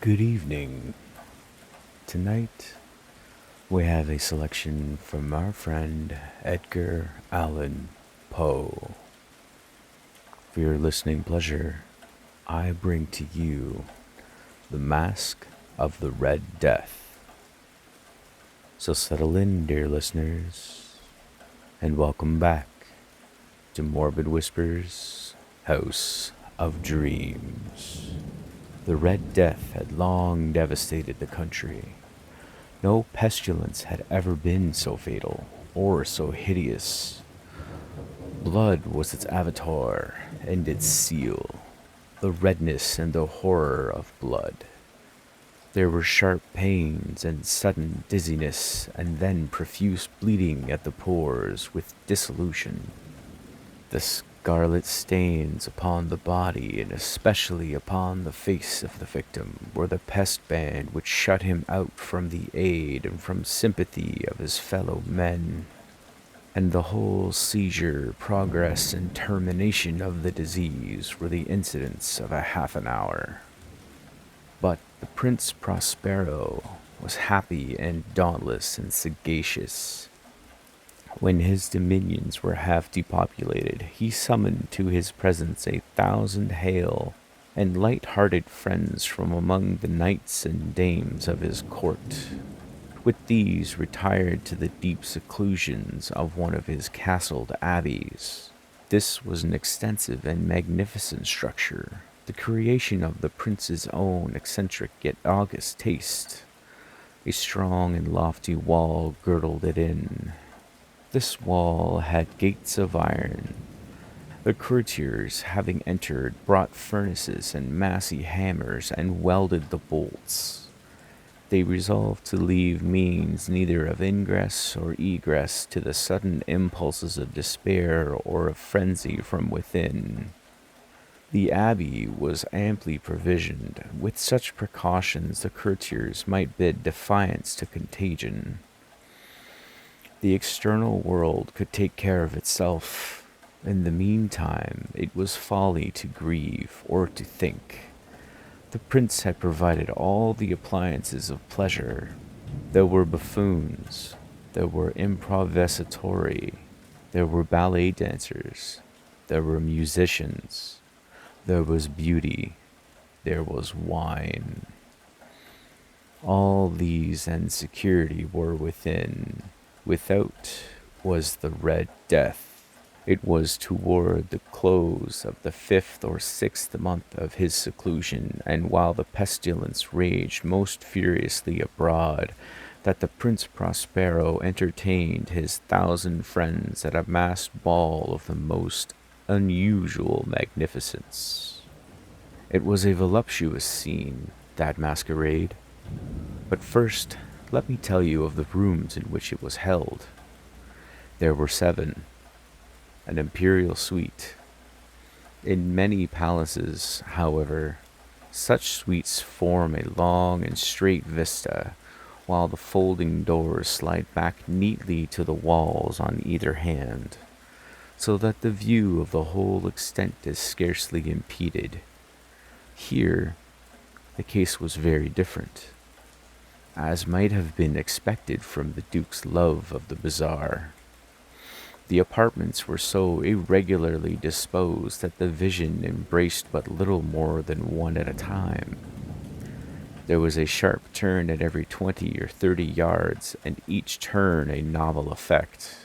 Good evening. Tonight we have a selection from our friend Edgar Allen Poe. For your listening pleasure, I bring to you The Masque of the Red Death. So settle in, dear listeners, and welcome back to Morbid Whispers, House of Dreams. The Red Death had long devastated the country. No pestilence had ever been so fatal or so hideous. Blood was its avatar and its seal, the redness and the horror of blood. There were sharp pains and sudden dizziness, and then profuse bleeding at the pores with dissolution. The scarlet stains upon the body, and especially upon the face of the victim, were the pest band which shut him out from the aid and from sympathy of his fellow men. And the whole seizure, progress, and termination of the disease were the incidents of a half an hour. But the Prince Prospero was happy and dauntless and sagacious. When his dominions were half depopulated, he summoned to his presence 1,000 hale and light-hearted friends from among the knights and dames of his court. With these retired to the deep seclusions of one of his castled abbeys. This was an extensive and magnificent structure, the creation of the prince's own eccentric yet august taste. A strong and lofty wall girdled it in. This wall had gates of iron. The courtiers, having entered, brought furnaces and massy hammers and welded the bolts. They resolved to leave means neither of ingress or egress to the sudden impulses of despair or of frenzy from within. The abbey was amply provisioned. With such precautions the courtiers might bid defiance to contagion. The external world could take care of itself. In the meantime, it was folly to grieve or to think. The prince had provided all the appliances of pleasure. There were buffoons, there were improvisatori, there were ballet dancers, there were musicians, there was beauty, there was wine. All these and security were within. Without was the Red Death. It was toward the close of the 5th or 6th month of his seclusion, and while the pestilence raged most furiously abroad, that the Prince Prospero entertained his 1,000 friends at a masked ball of the most unusual magnificence. It was a voluptuous scene, that masquerade. But first, let me tell you of the rooms in which it was held. There were 7, an imperial suite. In many palaces, however, such suites form a long and straight vista, while the folding doors slide back neatly to the walls on either hand, so that the view of the whole extent is scarcely impeded. Here, the case was very different, as might have been expected from the Duke's love of the bizarre. The apartments were so irregularly disposed that the vision embraced but little more than one at a time. There was a sharp turn at every 20 or 30 yards, and each turn a novel effect.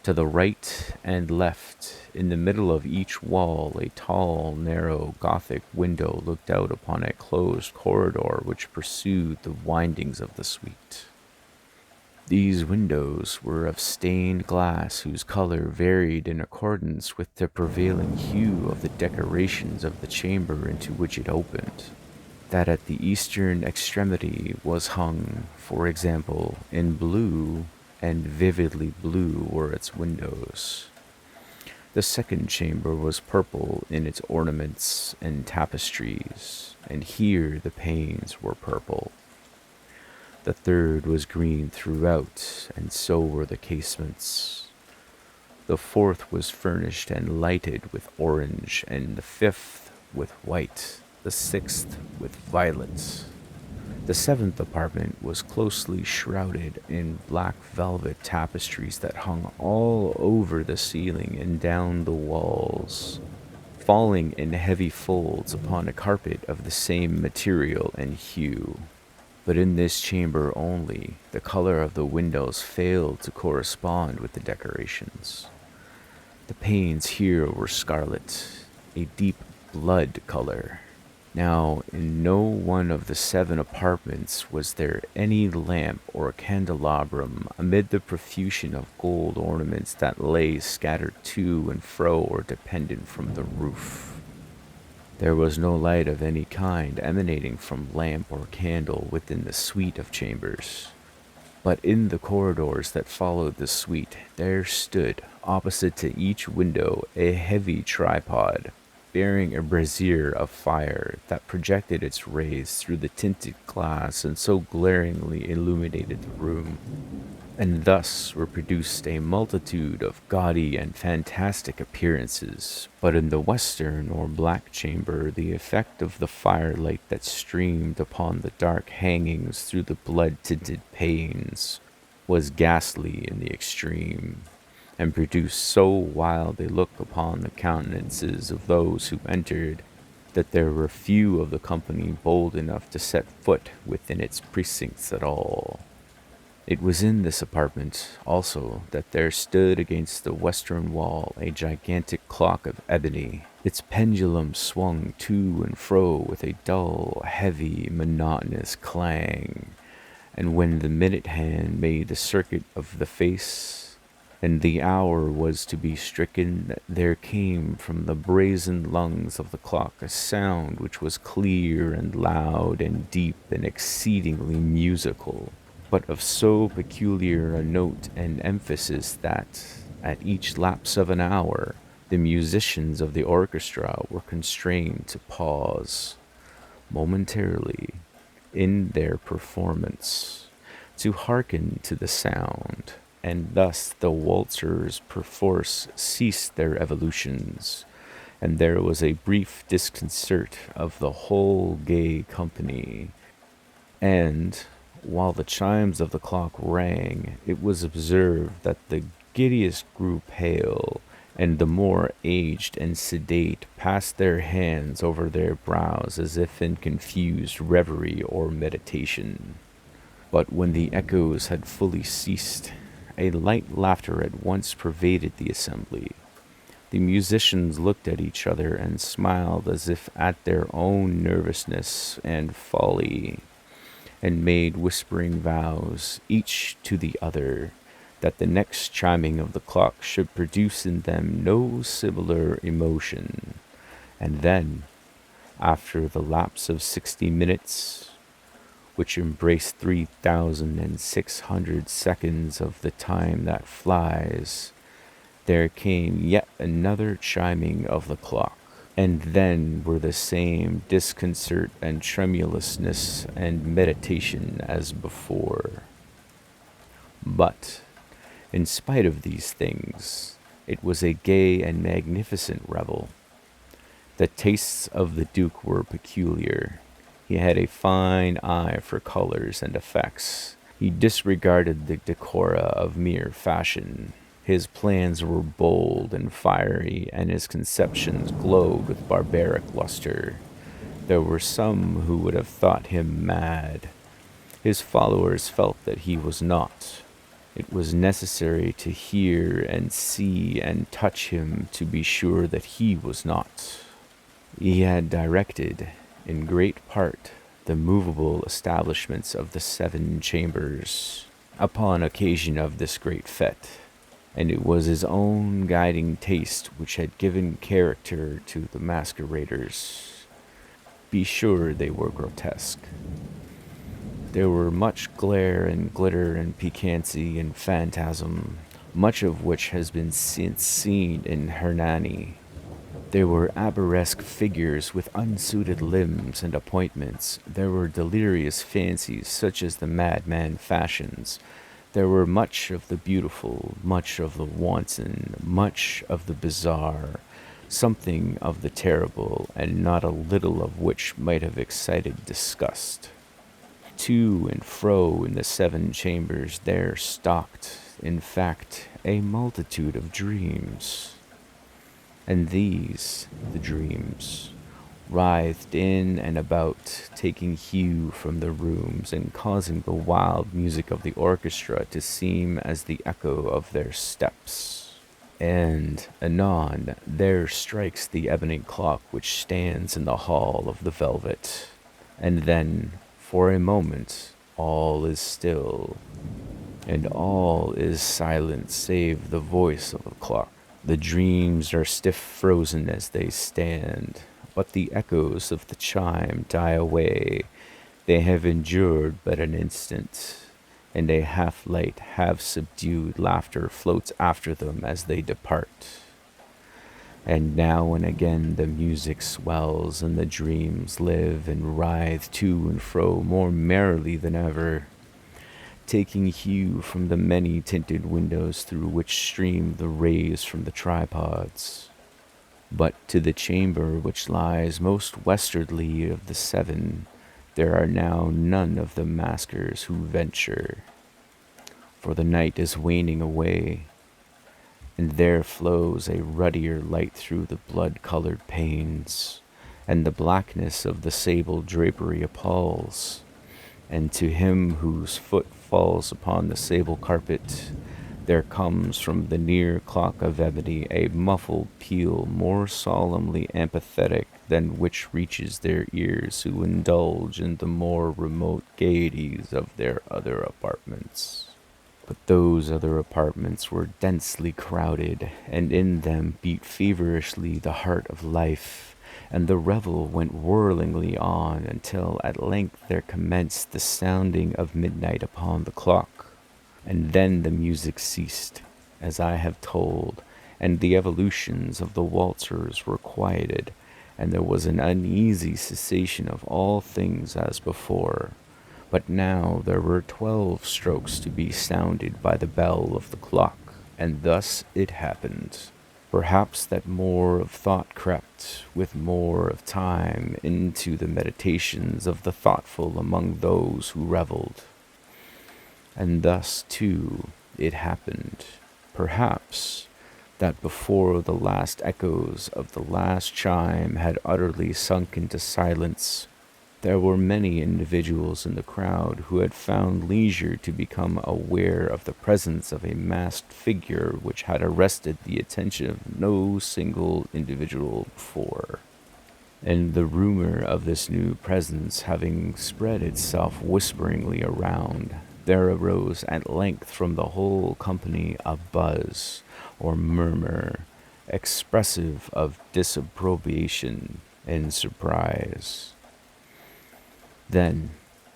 To the right and left, in the middle of each wall, a tall, narrow, Gothic window looked out upon a closed corridor which pursued the windings of the suite. These windows were of stained glass whose color varied in accordance with the prevailing hue of the decorations of the chamber into which it opened. That at the eastern extremity was hung, for example, in blue, and vividly blue were its windows. The second chamber was purple in its ornaments and tapestries, and here the panes were purple. The third was green throughout, and so were the casements. The fourth was furnished and lighted with orange, and the fifth with white. the sixth with violets. The seventh apartment was closely shrouded in black velvet tapestries that hung all over the ceiling and down the walls, falling in heavy folds upon a carpet of the same material and hue. But in this chamber only, the color of the windows failed to correspond with the decorations. The panes here were scarlet, a deep blood color. Now, in no one of the 7 apartments was there any lamp or candelabrum amid the profusion of gold ornaments that lay scattered to and fro or dependent from the roof. There was no light of any kind emanating from lamp or candle within the suite of chambers. But in the corridors that followed the suite, there stood, opposite to each window, a heavy tripod, bearing a brazier of fire that projected its rays through the tinted glass and so glaringly illuminated the room. And thus were produced a multitude of gaudy and fantastic appearances. But in the western or black chamber, the effect of the firelight that streamed upon the dark hangings through the blood-tinted panes was ghastly in the extreme, and produced so wild a look upon the countenances of those who entered, that there were few of the company bold enough to set foot within its precincts at all. It was in this apartment, also, that there stood against the western wall a gigantic clock of ebony. Its pendulum swung to and fro with a dull, heavy, monotonous clang, and when the minute hand made the circuit of the face, and the hour was to be stricken, there came from the brazen lungs of the clock a sound which was clear and loud and deep and exceedingly musical, but of so peculiar a note and emphasis that, at each lapse of an hour, the musicians of the orchestra were constrained to pause momentarily in their performance, to hearken to the sound, and thus the waltzers perforce ceased their evolutions, and there was a brief disconcert of the whole gay company, and while the chimes of the clock rang, it was observed that the giddiest grew pale, and the more aged and sedate passed their hands over their brows as if in confused reverie or meditation. But when the echoes had fully ceased, a light laughter at once pervaded the assembly. The musicians looked at each other and smiled as if at their own nervousness and folly, and made whispering vows, each to the other, that the next chiming of the clock should produce in them no similar emotion. And then, after the lapse of 60 minutes, which embraced 3,600 seconds of the time that flies, there came yet another chiming of the clock. And then were the same disconcert and tremulousness and meditation as before. But, in spite of these things, it was a gay and magnificent revel. The tastes of the Duke were peculiar. He had a fine eye for colors and effects. He disregarded the decora of mere fashion. His plans were bold and fiery, and his conceptions glowed with barbaric luster. There were some who would have thought him mad. His followers felt that he was not. It was necessary to hear and see and touch him to be sure that he was not. He had directed, in great part, the movable establishments of the 7 chambers, upon occasion of this great fête, and it was his own guiding taste which had given character to the masqueraders. Be sure they were grotesque. There were much glare and glitter and piquancy and phantasm, much of which has been since seen in Hernani. There were arabesque figures with unsuited limbs and appointments. There were delirious fancies such as the madman fashions. There were much of the beautiful, much of the wanton, much of the bizarre, something of the terrible and not a little of which might have excited disgust. To and fro in the 7 chambers there stalked, in fact, a multitude of dreams. And these, the dreams, writhed in and about, taking hue from the rooms and causing the wild music of the orchestra to seem as the echo of their steps. And anon there strikes the ebony clock which stands in the hall of the velvet, and then, for a moment, all is still, and all is silent save the voice of the clock. The dreams are stiff frozen as they stand, but the echoes of the chime die away. They have endured but an instant, and a half-light, half-subdued laughter floats after them as they depart. And now and again the music swells, and the dreams live and writhe to and fro more merrily than ever, taking hue from the many-tinted windows through which stream the rays from the tripods. But to the chamber which lies most westwardly of the 7, there are now none of the maskers who venture, for the night is waning away, and there flows a ruddier light through the blood-colored panes, and the blackness of the sable drapery appalls, and to him whose foot falls upon the sable carpet, there comes from the near clock of ebony a muffled peal more solemnly apathetic than which reaches their ears who indulge in the more remote gaieties of their other apartments. But those other apartments were densely crowded, and in them beat feverishly the heart of life, and the revel went whirlingly on until at length there commenced the sounding of midnight upon the clock. And then the music ceased, as I have told, and the evolutions of the waltzers were quieted, and there was an uneasy cessation of all things as before. But now there were 12 strokes to be sounded by the bell of the clock, and thus it happened. Perhaps that more of thought crept, with more of time, into the meditations of the thoughtful among those who revelled. And thus, too, it happened, perhaps, that before the last echoes of the last chime had utterly sunk into silence, there were many individuals in the crowd who had found leisure to become aware of the presence of a masked figure which had arrested the attention of no single individual before. And the rumor of this new presence having spread itself whisperingly around, there arose at length from the whole company a buzz or murmur, expressive of disapprobation and surprise. Then,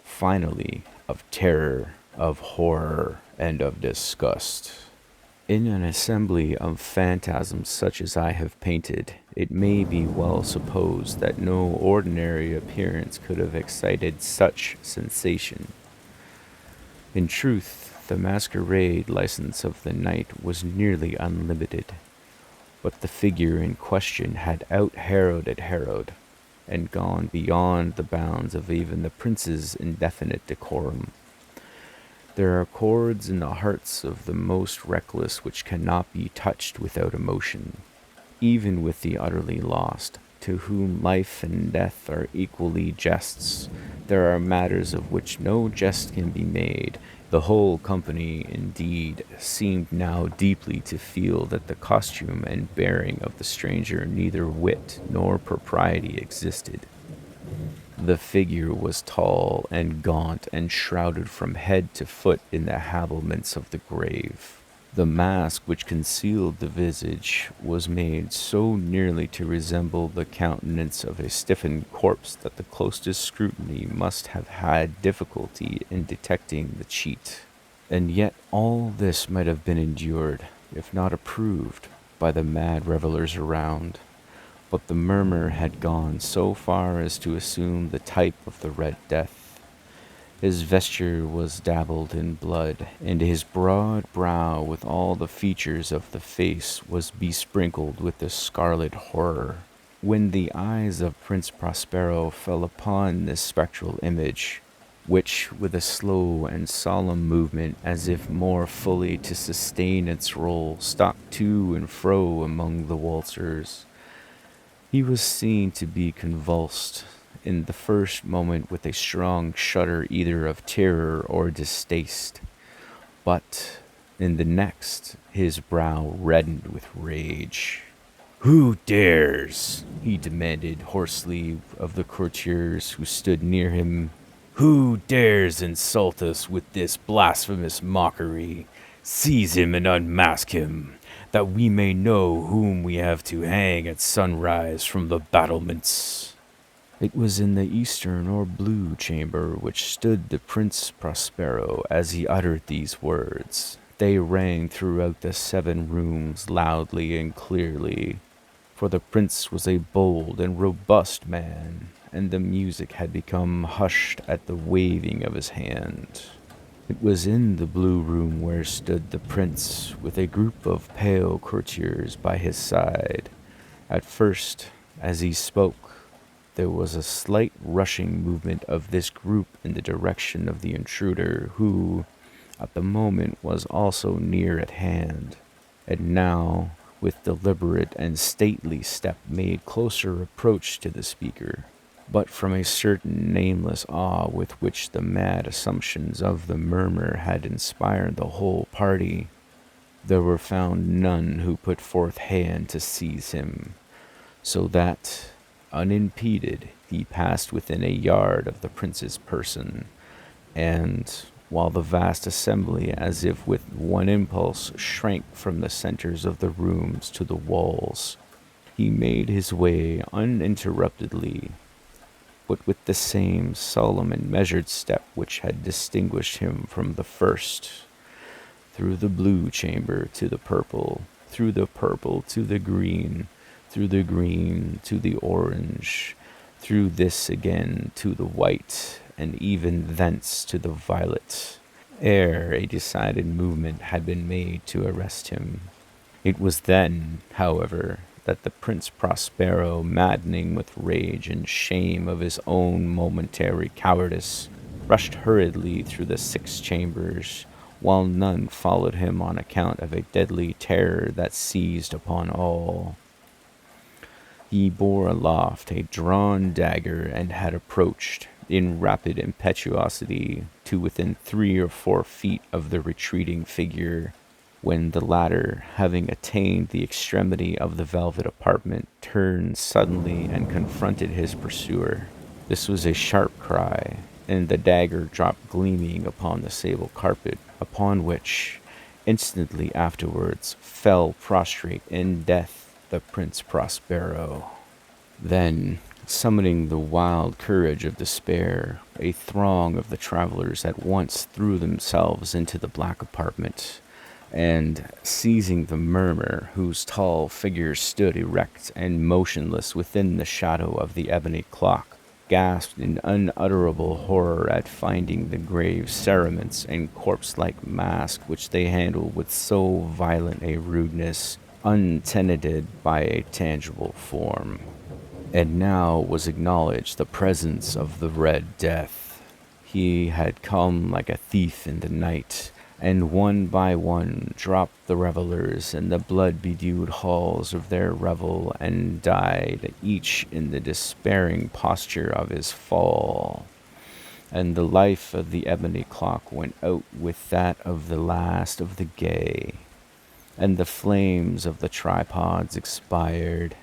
finally, of terror, of horror, and of disgust. In an assembly of phantasms such as I have painted, it may be well supposed that no ordinary appearance could have excited such sensation. In truth, the masquerade license of the night was nearly unlimited, but the figure in question had out-Heroded Herod, and gone beyond the bounds of even the prince's indefinite decorum. There are chords in the hearts of the most reckless which cannot be touched without emotion, even with the utterly lost, to whom life and death are equally jests. There are matters of which no jest can be made. The whole company, indeed, seemed now deeply to feel that the costume and bearing of the stranger neither wit nor propriety existed. The figure was tall and gaunt and shrouded from head to foot in the habiliments of the grave. The mask which concealed the visage was made so nearly to resemble the countenance of a stiffened corpse that the closest scrutiny must have had difficulty in detecting the cheat. And yet all this might have been endured, if not approved, by the mad revellers around. But the murmur had gone so far as to assume the type of the Red Death, His vesture was dabbled in blood, and his broad brow, with all the features of the face, was besprinkled with the scarlet horror. When the eyes of Prince Prospero fell upon this spectral image, which, with a slow and solemn movement, as if more fully to sustain its role, stalked to and fro among the waltzers, he was seen to be convulsed in the first moment with a strong shudder either of terror or distaste, but in the next his brow reddened with rage. "Who dares?" he demanded hoarsely of the courtiers who stood near him. "Who dares insult us with this blasphemous mockery? Seize him and unmask him, that we may know whom we have to hang at sunrise from the battlements." It was in the eastern or blue chamber which stood the Prince Prospero as he uttered these words. They rang throughout the 7 rooms loudly and clearly, for the prince was a bold and robust man, and the music had become hushed at the waving of his hand. It was in the blue room where stood the prince, with a group of pale courtiers by his side. At first, as he spoke, there was a slight rushing movement of this group in the direction of the intruder, who, at the moment, was also near at hand, and now, with deliberate and stately step, made closer approach to the speaker. But from a certain nameless awe with which the mad assumptions of the murmur had inspired the whole party, there were found none who put forth hand to seize him, so that, unimpeded, he passed within a yard of the prince's person, and, while the vast assembly, as if with one impulse, shrank from the centers of the rooms to the walls, he made his way uninterruptedly, but with the same solemn and measured step which had distinguished him from the first, through the blue chamber to the purple, through the purple to the green, through the green to the orange, through this again to the white, and even thence to the violet, ere a decided movement had been made to arrest him. It was then, however, that the Prince Prospero, maddening with rage and shame of his own momentary cowardice, rushed hurriedly through the 6 chambers, while none followed him on account of a deadly terror that seized upon all. He bore aloft a drawn dagger and had approached, in rapid impetuosity, to within 3 or 4 feet of the retreating figure, when the latter, having attained the extremity of the velvet apartment, turned suddenly and confronted his pursuer. This was a sharp cry, and the dagger dropped gleaming upon the sable carpet, upon which, instantly afterwards, fell prostrate in death the Prince Prospero. Then, summoning the wild courage of despair, a throng of the travelers at once threw themselves into the black apartment, and, seizing the murmur, whose tall figure stood erect and motionless within the shadow of the ebony clock, gasped in unutterable horror at finding the grave cerements and corpse-like mask which they handled with so violent a rudeness, untenanted by a tangible form. And now was acknowledged the presence of the Red Death. He had come like a thief in the night, and one by one dropped the revelers in the blood-bedewed halls of their revel, and died, each in the despairing posture of his fall. And the life of the ebony clock went out with that of the last of the gay, and the flames of the tripods expired,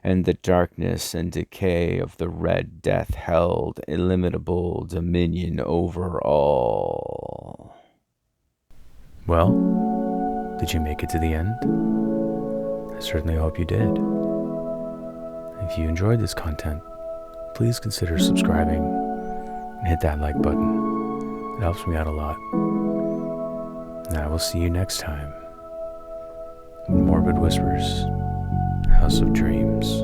and the darkness and decay of the Red Death held illimitable dominion over all. Well, did you make it to the end? I certainly hope you did. If you enjoyed this content, please consider subscribing and hit that like button. It helps me out a lot. And I will see you next time. Morbid Whispers, House of Dreams.